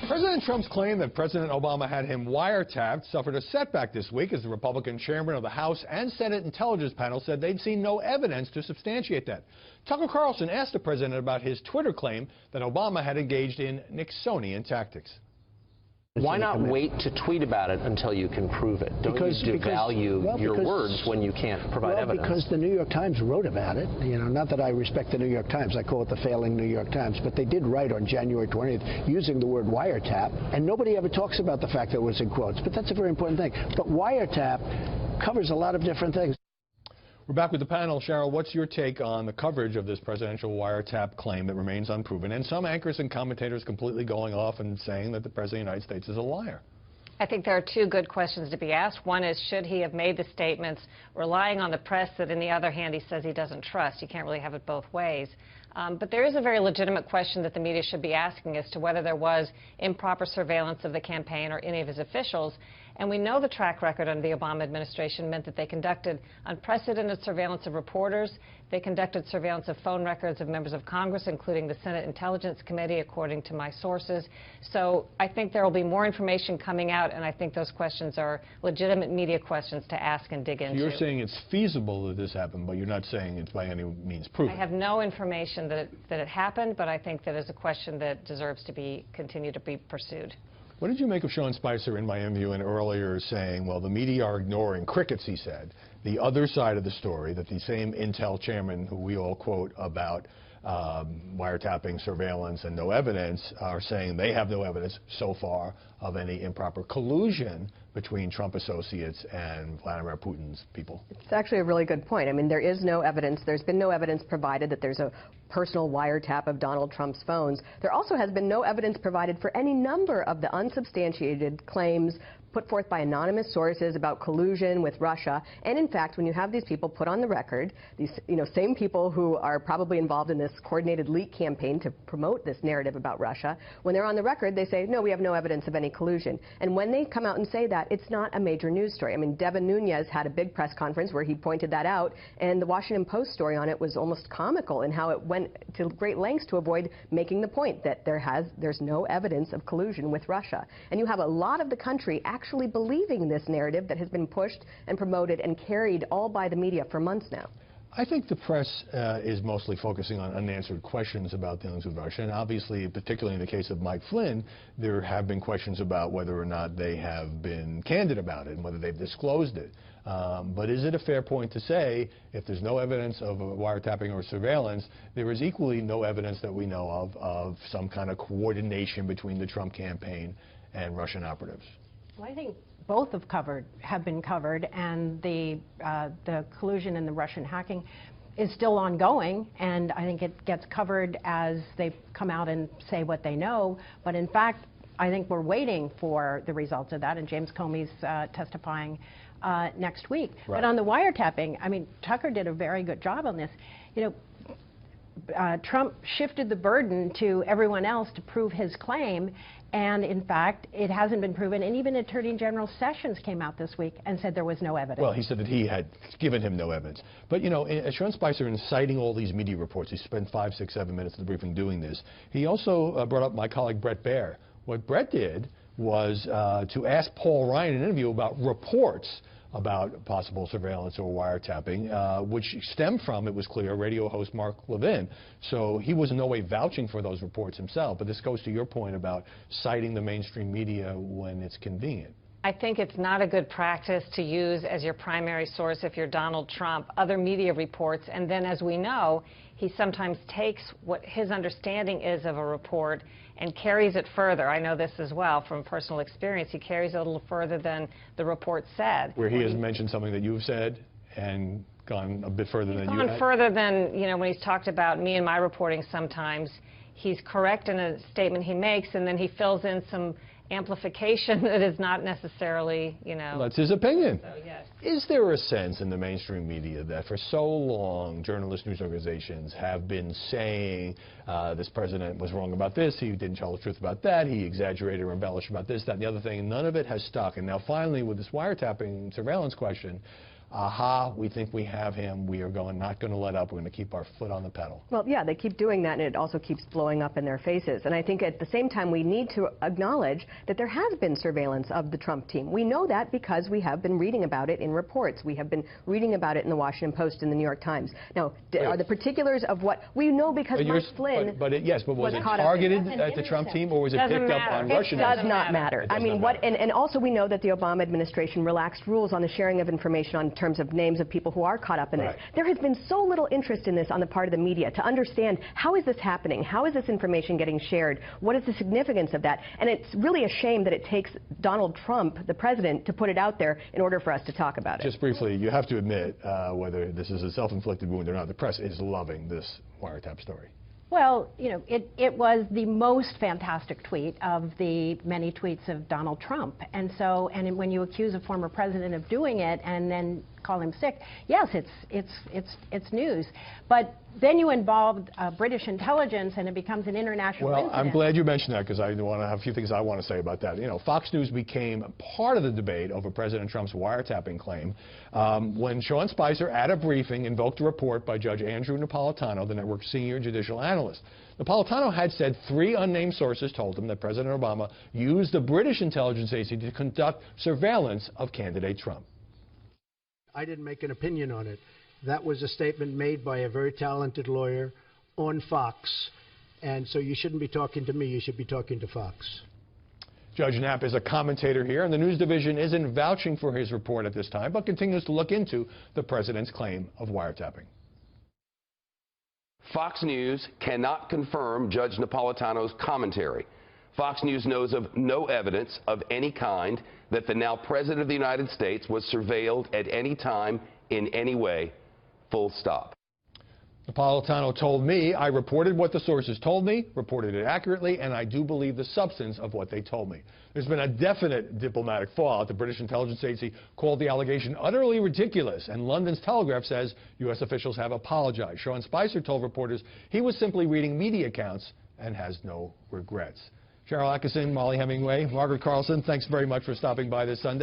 President Trump's claim that President Obama had him wiretapped suffered a setback this week as the Republican chairman of the House and Senate Intelligence Panel said they'd seen no evidence to substantiate that. Tucker Carlson asked the president about his Twitter claim that Obama had engaged in Nixonian tactics. Why not wait to tweet about it until you can prove it? Don't you devalue your words when you can't provide evidence? Because the New York Times wrote about it. You know, not that I respect the New York Times. I call it the failing New York Times. But they did write on January 20th using the word wiretap. And nobody ever talks about the fact that it was in quotes. But that's a very important thing. But wiretap covers a lot of different things. We're back with the panel. Cheryl, what's your take on the coverage of this presidential wiretap claim that remains unproven, and some anchors and commentators completely going off and saying that the President of the United States is a liar? I think there are two good questions to be asked. One is, should he have made the statements relying on the press that, on the other hand, he says he doesn't trust? You can't really have it both ways. But there is a very legitimate question that the media should be asking as to whether there was improper surveillance of the campaign or any of his officials. And we know the track record under the Obama administration meant that they conducted unprecedented surveillance of reporters. They conducted surveillance of phone records of members of Congress, including the Senate Intelligence Committee, according to my sources. So I think there will be more information coming out, and I think those questions are legitimate media questions to ask and dig into. So you're saying it's feasible that this happened, but you're not saying it's by any means proven. I have no information that it happened, but I think that is a question that deserves to continue to be pursued. What did you make of Sean Spicer in Miami and earlier saying, well, the media are ignoring crickets, he said, the other side of the story, that the same Intel chairman who we all quote about wiretapping, surveillance, and no evidence are saying they have no evidence so far of any improper collusion between Trump associates and Vladimir Putin's people? It's actually a really good point. I mean, there is no evidence. There's been no evidence provided that there's a personal wiretap of Donald Trump's phones. There also has been no evidence provided for any number of the unsubstantiated claims put forth by anonymous sources about collusion with Russia. And in fact, when you have these people put on the record, these same people who are probably involved in this coordinated leak campaign to promote this narrative about Russia, when they're on the record, they say, no, we have no evidence of any collusion. And when they come out and say that, it's not a major news story. I mean, Devin Nunes had a big press conference where he pointed that out, and the Washington Post story on it was almost comical in how it went to great lengths to avoid making the point that there's no evidence of collusion with Russia. And you have a lot of the country actually believing this narrative that has been pushed and promoted and carried all by the media for months now. I think the press is mostly focusing on unanswered questions about dealings with Russia, and obviously, particularly in the case of Mike Flynn, there have been questions about whether or not they have been candid about it and whether they've disclosed it. But is it a fair point to say, if there's no evidence of wiretapping or surveillance, there is equally no evidence that we know of some kind of coordination between the Trump campaign and Russian operatives? Well, I think both have been covered, and the collusion and the Russian hacking is still ongoing, and I think it gets covered as they come out and say what they know. But in fact, I think we're waiting for the results of that, and James Comey's testifying next week. Right. But on the wiretapping, I mean, Tucker did a very good job on this. You know, Trump shifted the burden to everyone else to prove his claim, and in fact, it hasn't been proven. And even Attorney General Sessions came out this week and said there was no evidence. Well, he said that he had given him no evidence. But, you know, Sean Spicer, in citing all these media reports, he spent 5, 6, 7 minutes of the briefing doing this. He also brought up my colleague Brett Baer. What Brett did was to ask Paul Ryan in an interview about reports about possible surveillance or wiretapping, which stemmed from, it was clear, radio host Mark Levin. So he was in no way vouching for those reports himself. But this goes to your point about citing the mainstream media when it's convenient. I think it's not a good practice to use as your primary source, if you're Donald Trump, other media reports. And then, as we know, he sometimes takes what his understanding is of a report and carries it further. I know this as well from personal experience. He carries it a little further than the report said. Where he has mentioned something that you've said and gone a bit further than you had? Gone further than, you know, when he's talked about me and my reporting sometimes. He's correct in a statement he makes, and then he fills in some amplification that is not necessarily, you know. That's his opinion. So, yes. Is there a sense in the mainstream media that for so long journalists, news organizations have been saying this president was wrong about this, he didn't tell the truth about that, he exaggerated or embellished about this, that, and the other thing, and none of it has stuck. And now finally with this wiretapping surveillance question, aha, we think we have him, we are not going to let up, we're going to keep our foot on the pedal. Well, yeah, they keep doing that, and it also keeps blowing up in their faces. And I think at the same time, we need to acknowledge that there has been surveillance of the Trump team. We know that because we have been reading about it in reports. We have been reading about it in the Washington Post and the New York Times. Now, are the particulars of what we know because Mike Flynn but was it targeted at the Trump team, or was it picked up on Russian? It does not matter. I mean, and also we know that the Obama administration relaxed rules on the sharing of information on terms of names of people who are caught up in this. There has been so little interest in this on the part of the media to understand how is this happening, how is this information getting shared, what is the significance of that, and it's really a shame that it takes Donald Trump, the president, to put it out there in order for us to talk about it. Just briefly, you have to admit, whether this is a self-inflicted wound or not, the press is loving this wiretap story. Well, you know, it was the most fantastic tweet of the many tweets of Donald Trump. And so, and when you accuse a former president of doing it and then call him sick, yes, it's news. But then you involved British intelligence and it becomes an international incident. I'm glad you mentioned that because I want to have a few things I want to say about that. You know, Fox News became part of the debate over President Trump's wiretapping claim when Sean Spicer, at a briefing, invoked a report by Judge Andrew Napolitano, the network's senior judicial analyst. Napolitano had said 3 unnamed sources told him that President Obama used the British intelligence agency to conduct surveillance of candidate Trump. I didn't make an opinion on it. That was a statement made by a very talented lawyer on Fox. And so you shouldn't be talking to me, you should be talking to Fox. Judge Knapp is a commentator here, and the news division isn't vouching for his report at this time, but continues to look into the president's claim of wiretapping. Fox News cannot confirm Judge Napolitano's commentary. Fox News knows of no evidence of any kind that the now President of the United States was surveilled at any time in any way, full stop. Napolitano told me, I reported what the sources told me, reported it accurately, and I do believe the substance of what they told me. There's been a definite diplomatic fallout. The British intelligence agency called the allegation utterly ridiculous, and London's Telegraph says U.S. officials have apologized. Sean Spicer told reporters he was simply reading media accounts and has no regrets. Cheryl Atkinson, Molly Hemingway, Margaret Carlson, thanks very much for stopping by this Sunday.